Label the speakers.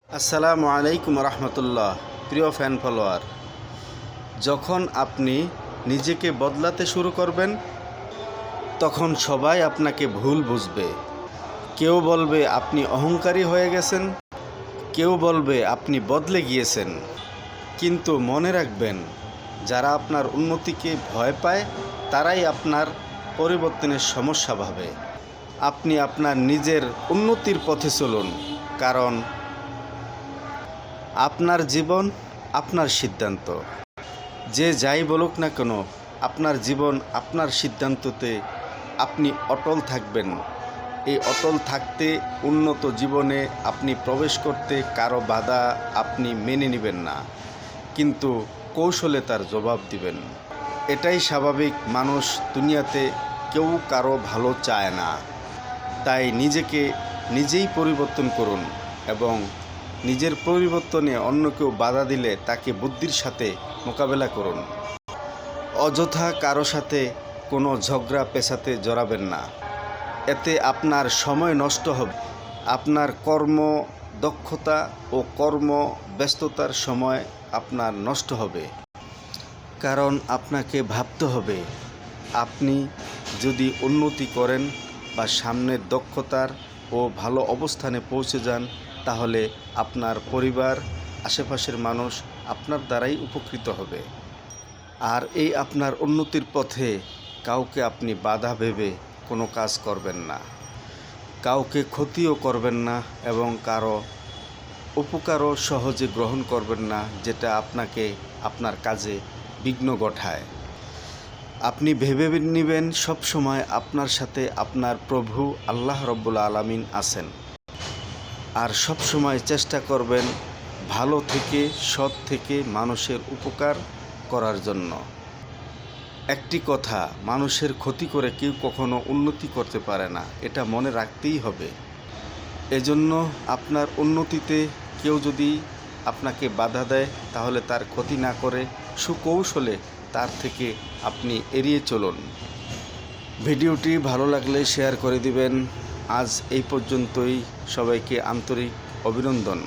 Speaker 1: আসসালামু আলাইকুম রহমতুল্লাহ। প্রিয় ফ্যান ফলোয়ার, যখন আপনি নিজেকে বদলাতে শুরু করবেন তখন সবাই আপনাকে ভুল বুঝবে। কেউ বলবে আপনি অহংকারী হয়ে গেছেন, কেউ বলবে আপনি বদলে গিয়েছেন। কিন্তু মনে রাখবেন, যারা আপনার উন্নতিকে ভয় পায় তারাই আপনার পরিবর্তনের সমস্যা ভাবে। আপনি আপনার নিজের উন্নতির পথে চলুন, কারণ আপনার জীবন আপনার সিদ্ধান্ত। যে যাই বলুক না কেন, আপনার জীবন আপনার সিদ্ধান্ততে আপনি অটল থাকবেন। এই অটল থাকতে উন্নত জীবনে আপনি প্রবেশ করতে কারো বাধা আপনি মেনে নেবেন না, কিন্তু কৌশলে তার জবাব দিবেন। এটাই স্বাভাবিক। মানুষ দুনিয়াতে কেউ কারো ভালো চায় না। তাই নিজেকে নিজেই পরিবর্তন করুন এবং নিজের পরিবর্তনে অন্য কেউ বাধা দিলে তাকে বুদ্ধির সাথে মোকাবেলা করুন। অযথা কারো সাথে কোনো ঝগড়া পেশাতে জড়াবেন না, এতে আপনার সময় নষ্ট হবে। আপনার কর্ম দক্ষতা ও কর্ম ব্যস্ততার সময় আপনার নষ্ট হবে, কারণ আপনাকে ভাবতে হবে আপনি যদি উন্নতি করেন বা সামনের দক্ষতার ও ভালো অবস্থানে পৌঁছে যান, তাহলে আপনার পরিবার, আশেপাশের মানুষ আপনার দ্বারাই উপকৃত হবে। আর এই আপনার উন্নতির পথে কাউকে আপনি বাধা ভেবে কোনো কাজ করবেন না, কাউকে ক্ষতিও করবেন না এবং কারো উপকারও সহজে গ্রহণ করবেন না, যেটা আপনাকে আপনার কাজে বিঘ্ন ঘটায়। আপনি ভেবে নেবেন সবসময় আপনার সাথে আপনার প্রভু আল্লাহ রব্বুল আলামিন আছেন। আর সব সময় চেষ্টা করবেন ভালো থেকে, সৎ থেকে মানুষের উপকার করার জন্য। একটি কথা, মানুষের ক্ষতি করে কেউ কখনো উন্নতি করতে পারে না, এটা মনে রাখতেই হবে। এজন্য আপনার উন্নতিতে কেউ যদি আপনাকে বাধা দেয়, তাহলে তার ক্ষতি না করে সুকৌশলে তার থেকে আপনি এড়িয়ে চলুন। ভিডিওটি ভালো লাগলে শেয়ার করে দিবেন। আজ এই পর্যন্তই। সবাইকে আন্তরিক অভিনন্দন।